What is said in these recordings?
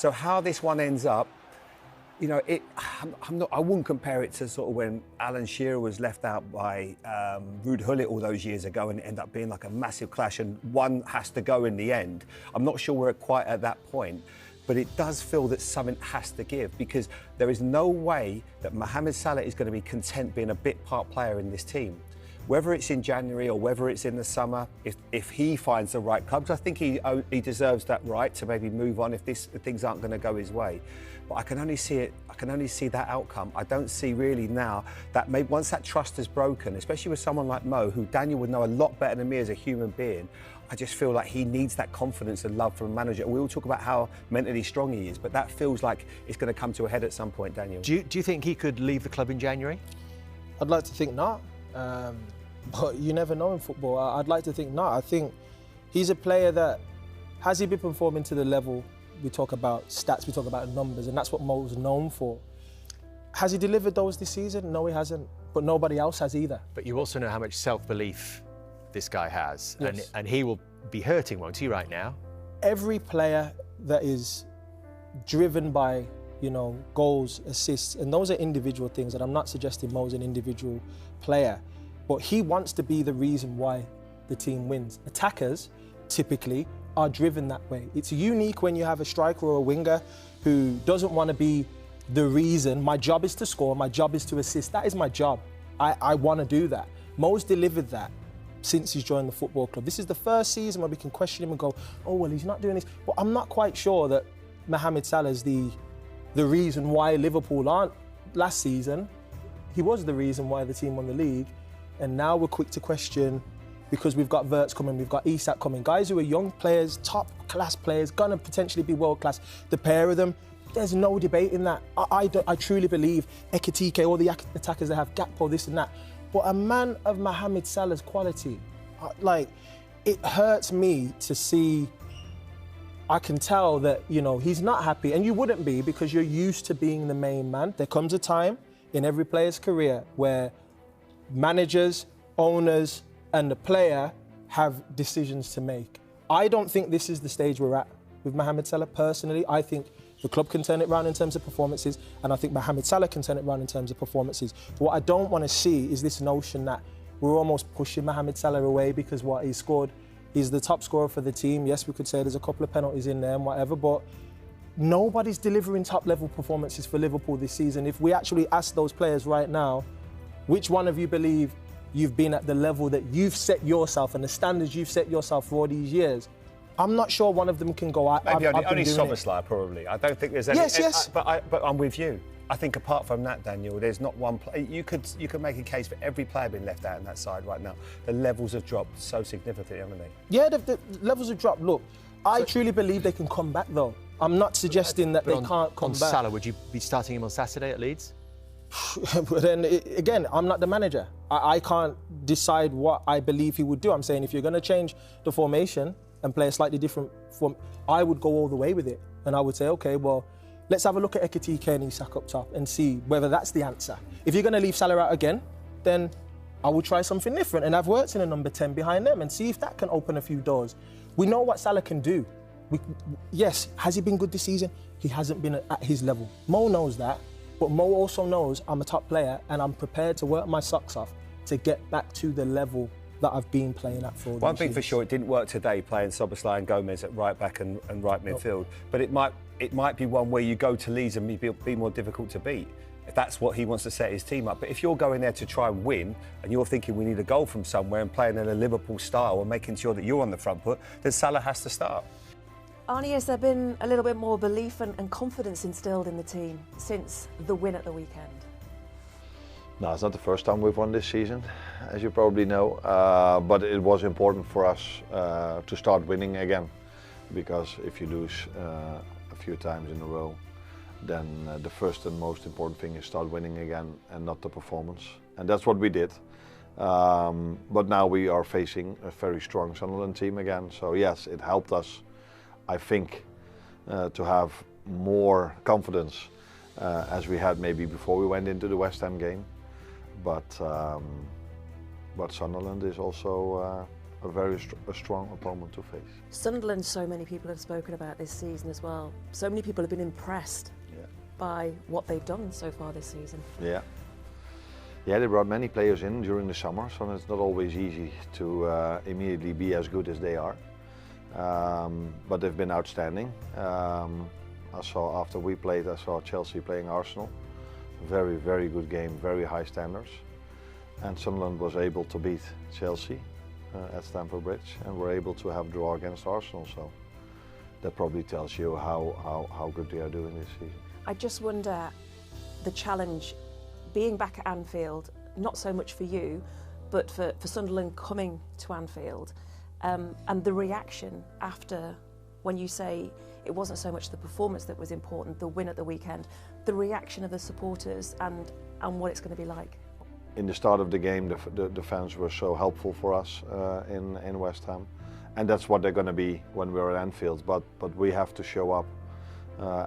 So how this one ends up, you know, I wouldn't compare it to sort of when Alan Shearer was left out by Ruud Gullit all those years ago and it ended up being like a massive clash and one has to go in the end. I'm not sure we're quite at that point, but it does feel that something has to give because there is no way that Mohamed Salah is going to be content being a bit part player in this team. Whether it's in January or whether it's in the summer, if he finds the right clubs, I think he deserves that right to maybe move on if things aren't going to go his way. But I can only see that outcome. I don't see really now that maybe once that trust is broken, especially with someone like Mo, who Daniel would know a lot better than me as a human being, I just feel like he needs that confidence and love from a manager. We all talk about how mentally strong he is, but that feels like it's going to come to a head at some point, Daniel. Do you think he could leave the club in January? I'd like to think not. But you never know in football. I'd like to think not. I think he's a player that, has he been performing to the level? We talk about stats, we talk about numbers, and that's what Mo's known for. Has he delivered those this season? No, he hasn't. But nobody else has either. But you also know how much self-belief this guy has. Yes. And he will be hurting, won't he, right now? Every player that is driven by, you know, goals, assists, and those are individual things, and I'm not suggesting Mo's an individual player, but he wants to be the reason why the team wins. Attackers, typically, are driven that way. It's unique when you have a striker or a winger who doesn't want to be the reason. My job is to score, my job is to assist. That is my job. I want to do that. Mo's delivered that since he's joined the football club. This is the first season where we can question him and go, oh, well, he's not doing this. But I'm not quite sure that Mohamed Salah is the reason why Liverpool aren't. Last season, he was the reason why the team won the league. And now we're quick to question, because we've got Wirtz coming, we've got Isak coming, guys who are young players, top class players, gonna potentially be world class. The pair of them, there's no debate in that. I truly believe Ekitike, all the attackers that have Gakpo, this and that. But a man of Mohamed Salah's quality, like, it hurts me to see. I can tell that, you know, he's not happy, and you wouldn't be because you're used to being the main man. There comes a time in every player's career where managers, owners, and the player have decisions to make. I don't think this is the stage we're at with Mohamed Salah personally. I think the club can turn it around in terms of performances, and I think Mohamed Salah can turn it around in terms of performances. But what I don't want to see is this notion that we're almost pushing Mohamed Salah away because what he scored, he's the top scorer for the team. Yes, we could say there's a couple of penalties in there and whatever, but nobody's delivering top-level performances for Liverpool this season. If we actually ask those players right now, which one of you believe you've been at the level that you've set yourself and the standards you've set yourself for all these years? I'm not sure one of them can go. Maybe only Soboslai, probably. I don't think there's any. Yes. But I'm with you. I think apart from that, Daniel, there's not one play. You could make a case for every player being left out on that side right now. The levels have dropped so significantly, haven't they? Yeah, the levels have dropped. Look, I truly believe they can come back, though. I'm not suggesting that they can't come back. On Salah, would you be starting him on Saturday at Leeds? But then, again, I'm not the manager. I can't decide what I believe he would do. I'm saying if you're going to change the formation and play a slightly different form, I would go all the way with it. And I would say, OK, well, let's have a look at Ekitike and Isak up top and see whether that's the answer. If you're going to leave Salah out again, then I will try something different and have Wirtz in a number 10 behind them and see if that can open a few doors. We know what Salah can do. Yes, has he been good this season? He hasn't been at his level. Mo knows that. But Mo also knows I'm a top player and I'm prepared to work my socks off to get back to the level that I've been playing at for all these One thing years. for sure, it didn't work today playing Soboslai and Gomez at right back and right midfield. But it might be one where you go to Leeds and be more difficult to beat, if that's what he wants to set his team up. But if you're going there to try and win and you're thinking we need a goal from somewhere and playing in a Liverpool style and making sure that you're on the front foot, then Salah has to start. Arne, has there been a little bit more belief and confidence instilled in the team since the win at the weekend? No, it's not the first time we've won this season, as you probably know. But it was important for us to start winning again, because if you lose a few times in a row, then the first and most important thing is start winning again and not the performance. And that's what we did. But now we are facing a very strong Sunderland team again. So yes, it helped us, I think, to have more confidence as we had maybe before we went into the West Ham game. But Sunderland is also a very strong opponent to face. Sunderland, so many people have spoken about this season as well. So many people have been impressed by what they've done so far this season. Yeah, they brought many players in during the summer, so it's not always easy to immediately be as good as they are. But they've been outstanding. I saw after we played, I saw Chelsea playing Arsenal. Very, very good game, very high standards. And Sunderland was able to beat Chelsea at Stamford Bridge, and were able to have a draw against Arsenal. So that probably tells you how good they are doing this season. I just wonder, the challenge, being back at Anfield, not so much for you, but for Sunderland coming to Anfield, and the reaction after, when you say it wasn't so much the performance that was important, the win at the weekend, the reaction of the supporters and what it's going to be like. In the start of the game, the fans were so helpful for us in West Ham, and that's what they're going to be when we're at Anfield. But we have to show up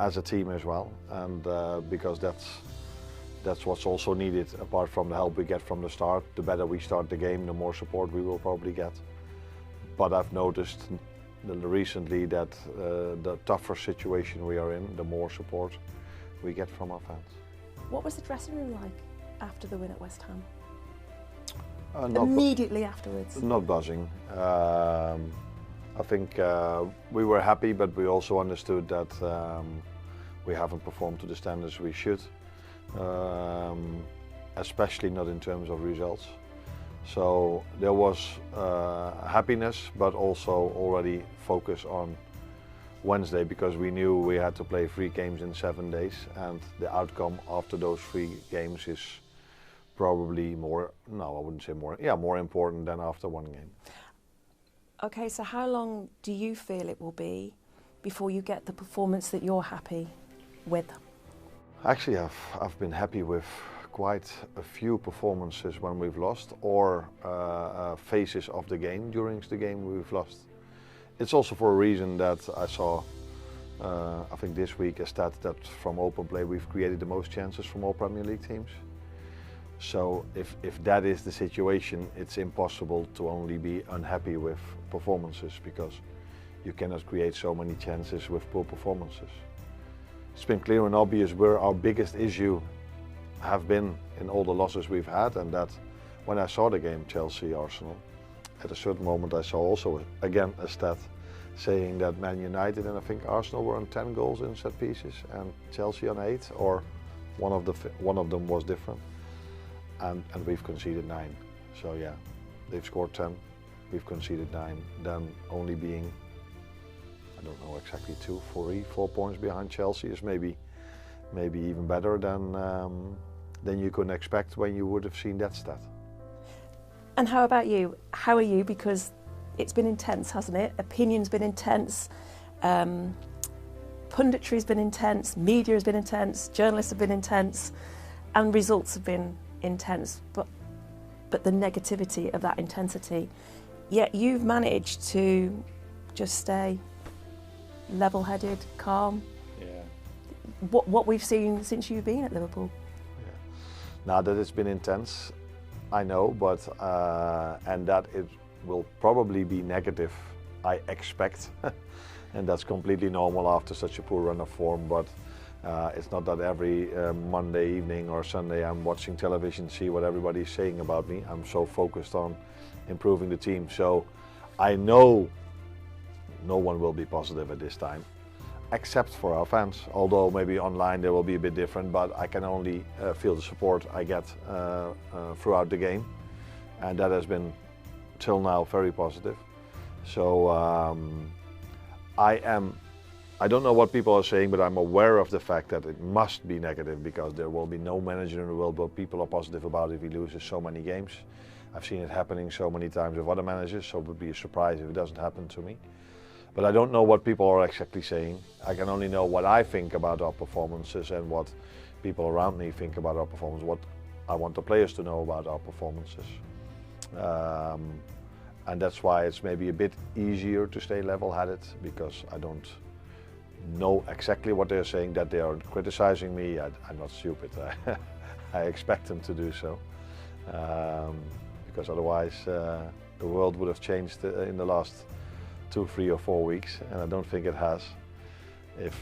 as a team as well, and because that's what's also needed. Apart from the help we get from the start, the better we start the game, the more support we will probably get. But I've noticed recently that the tougher situation we are in, the more support we get from our fans. What was the dressing room like after the win at West Ham? Immediately afterwards? Not buzzing. I think we were happy, but we also understood that we haven't performed to the standards we should, especially not in terms of results. So there was happiness, but also already focus on Wednesday, because we knew we had to play 3 games in 7 days, and the outcome after those 3 games is probably more important than after 1 game. Okay, so how long do you feel it will be before you get the performance that you're happy with? Actually, I've been happy with quite a few performances when we've lost, or phases of the game during the game we've lost. It's also for a reason that I saw, I think this week, a stat that from open play we've created the most chances from all Premier League teams. So if that is the situation, it's impossible to only be unhappy with performances, because you cannot create so many chances with poor performances. It's been clear and obvious where our biggest issue have been in all the losses we've had, and that when I saw the game Chelsea-Arsenal, at a certain moment I saw also again a stat saying that Man United and I think Arsenal were on 10 goals in set pieces and Chelsea on 8, or one of them was different, and we've conceded 9. So yeah, they've scored 10, we've conceded 9, then only being, I don't know exactly, 4 points behind Chelsea is maybe even better than you could expect when you would have seen that stat. And how about you? How are you? Because it's been intense, hasn't it? Opinion's been intense, punditry's been intense, media has been intense, journalists have been intense, and results have been intense. But the negativity of that intensity, yet you've managed to just stay level-headed, calm. Yeah. What we've seen since you've been at Liverpool. Yeah. Now that it's been intense, I know, but and that it will probably be negative, I expect, and that's completely normal after such a poor run of form. But it's not that every Monday evening or Sunday I'm watching television, see what everybody's saying about me. I'm so focused on improving the team. So I know no one will be positive at this time, except for our fans. Although maybe online they will be a bit different, but I can only feel the support I get throughout the game, and that has been till now very positive. So I don't know what people are saying, but I'm aware of the fact that it must be negative, because there will be no manager in the world but people are positive about if he loses so many games. I've seen it happening so many times with other managers, so it would be a surprise if it doesn't happen to me. But I don't know what people are exactly saying. I can only know what I think about our performances and what people around me think about our performance, what I want the players to know about our performances. And that's why it's maybe a bit easier to stay level-headed, because I don't know exactly what they're saying, that they are criticizing me. I'm not stupid. I expect them to do so, because otherwise the world would have changed in the last 2, 3 or 4 weeks, and I don't think it has. If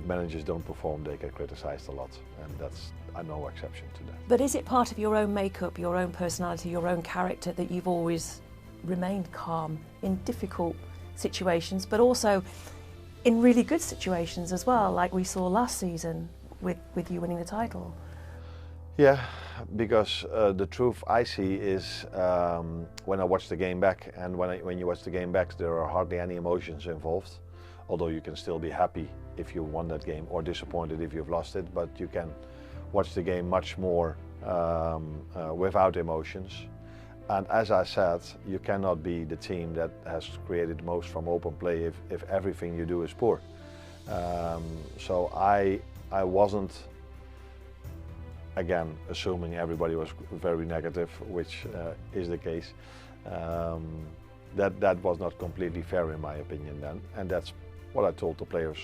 managers don't perform, they get criticised a lot, and I'm no exception to that. But is it part of your own makeup, your own personality, your own character that you've always remained calm in difficult situations, but also in really good situations as well, like we saw last season with you winning the title? Yeah, because the truth I see is when I watch the game back, and when you watch the game back, there are hardly any emotions involved. Although you can still be happy if you won that game, or disappointed if you've lost it, but you can watch the game much more without emotions. And as I said, you cannot be the team that has created most from open play if everything you do is poor. So I wasn't, again, assuming everybody was very negative, which is the case. That was not completely fair in my opinion then, and that's what I told the players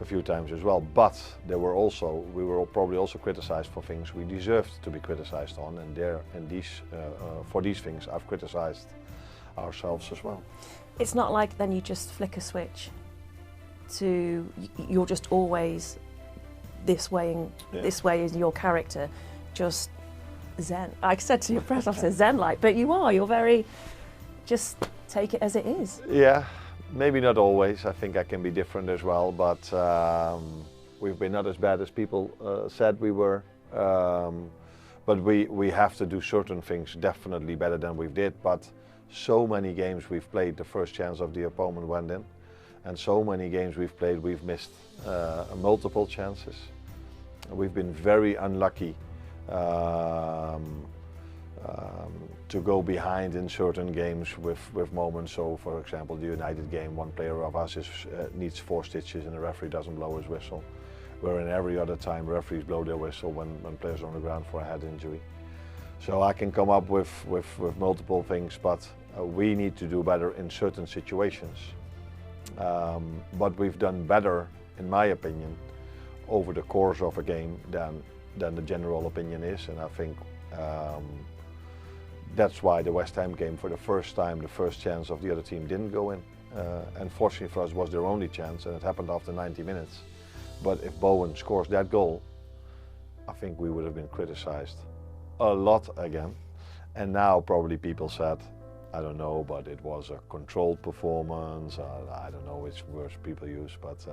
a few times as well. But we were probably also criticized for things we deserved to be criticized on, and for these things I've criticized ourselves as well. It's not like then you just flick a switch to you're just always this way, and this way is your character, just zen. I said to your press officer, zen-like, but you're very, just take it as it is. Yeah. Maybe not always. I think I can be different as well, but we've been not as bad as people said we were. But we have to do certain things definitely better than we did. But so many games we've played, the first chance of the opponent went in, and so many games we've played, we've missed multiple chances. We've been very unlucky to go behind in certain games with moments. So, for example, the United game, one player of us needs 4 stitches and the referee doesn't blow his whistle. Where in every other time referees blow their whistle when players are on the ground for a head injury. So I can come up with multiple things, but we need to do better in certain situations. But we've done better, in my opinion, over the course of a game than the general opinion is, and I think that's why the West Ham game, for the first time, the first chance of the other team didn't go in. And fortunately for us, was their only chance, and it happened after 90 minutes. But if Bowen scores that goal, I think we would have been criticized a lot again. And now probably people said, I don't know, but it was a controlled performance. I don't know which words people use, but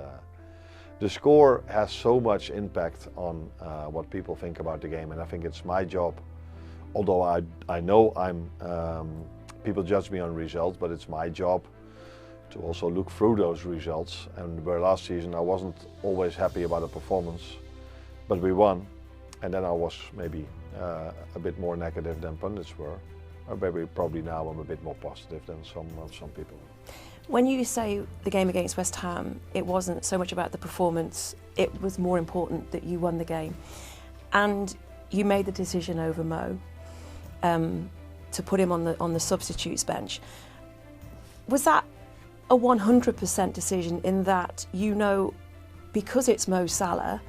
the score has so much impact on what people think about the game, and I think it's my job. Although I know people judge me on results, but it's my job to also look through those results. And where last season I wasn't always happy about the performance, but we won, and then I was maybe a bit more negative than pundits were. Or maybe probably now I'm a bit more positive than some people. When you say the game against West Ham, it wasn't so much about the performance, it was more important that you won the game. And you made the decision over Mo to put him on the substitutes bench. Was that a 100% decision in that you know, because it's Mo Salah,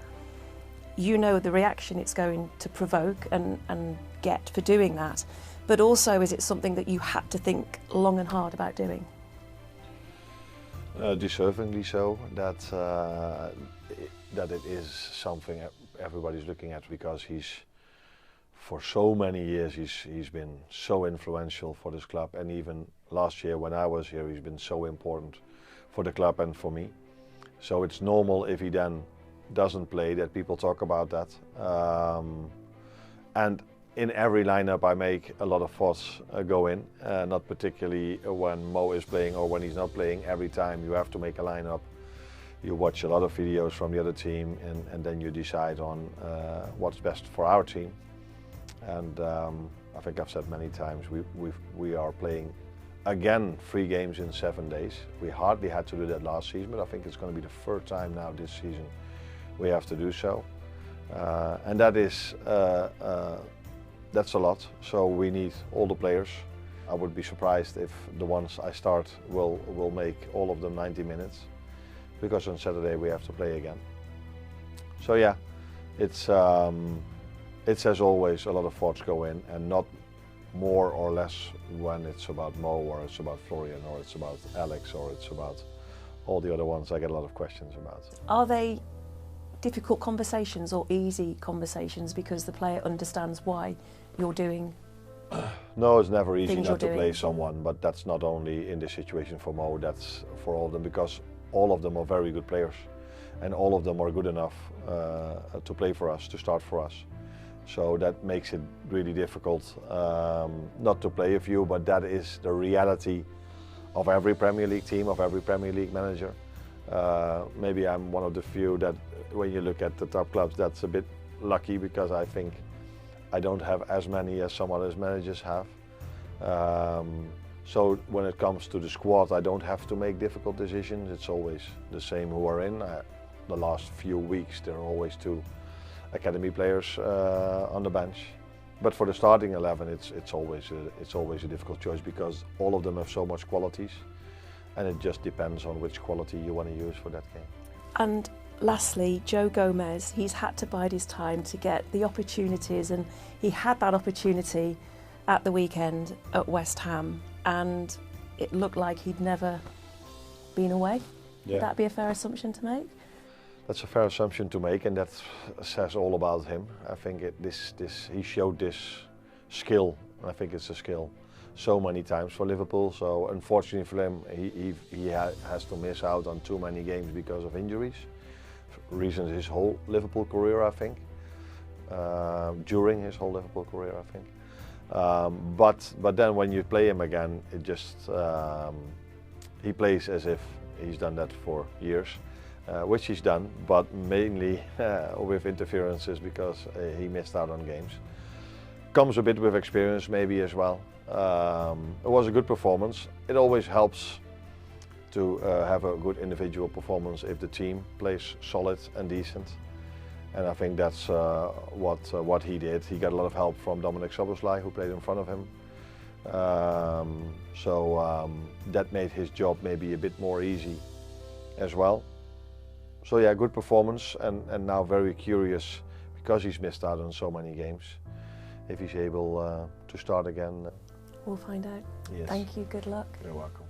you know the reaction it's going to provoke and get for doing that, but also is it something that you had to think long and hard about doing? Deservingly so, that it is something everybody's looking at, because for so many years he's been so influential for this club, and even last year when I was here he's been so important for the club and for me. So it's normal if he then doesn't play that people talk about that. And in every lineup I make a lot of thoughts go in, not particularly when Mo is playing or when he's not playing. Every time you have to make a lineup, you watch a lot of videos from the other team, and then you decide on what's best for our team. And I think I've said many times, we are playing again 3 games in 7 days. We hardly had to do that last season, but I think it's going to be the 3rd time now this season we have to do so. And that is that's a lot, so we need all the players. I would be surprised if the ones I start will make all of them 90 minutes, because on Saturday we have to play again. So yeah, it's as always a lot of thoughts go in, and not more or less when it's about Mo, or it's about Florian, or it's about Alex, or it's about all the other ones I get a lot of questions about. Are they difficult conversations or easy conversations because the player understands why you're doing? No, it's never easy Things not to you're play doing. someone, but that's not only in this situation for Mo, that's for all of them, because all of them are very good players and all of them are good enough to play for us, to start for us. So that makes it really difficult not to play a few, but that is the reality of every Premier League team, of every Premier League manager. Maybe I'm one of the few that, when you look at the top clubs, that's a bit lucky, because I think I don't have as many as some other managers have. So when it comes to the squad, I don't have to make difficult decisions. It's always the same who are in. The last few weeks, there are always 2 academy players on the bench. But for the starting 11, it's always a difficult choice, because all of them have so much qualities, and it just depends on which quality you want to use for that game. And lastly, Joe Gomez, he's had to bide his time to get the opportunities, and he had that opportunity at the weekend at West Ham, and it looked like he'd never been away. Yeah. Would that be a fair assumption to make? That's a fair assumption to make, and that says all about him. I think he showed this skill. I think it's a skill so many times for Liverpool. So unfortunately for him, he has to miss out on too many games because of injuries. Reasons his whole Liverpool career, I think. During his whole Liverpool career, I think. But then when you play him again, it just he plays as if he's done that for years. Which he's done, but mainly with interferences, because he missed out on games. Comes a bit with experience maybe as well. It was a good performance. It always helps to have a good individual performance if the team plays solid and decent. And I think that's what he did. He got a lot of help from Dominic Szoboszlai, who played in front of him. That made his job maybe a bit more easy as well. So yeah, good performance, and now very curious, because he's missed out on so many games, if he's able to start again. We'll find out. Yes. Thank you, good luck. You're welcome.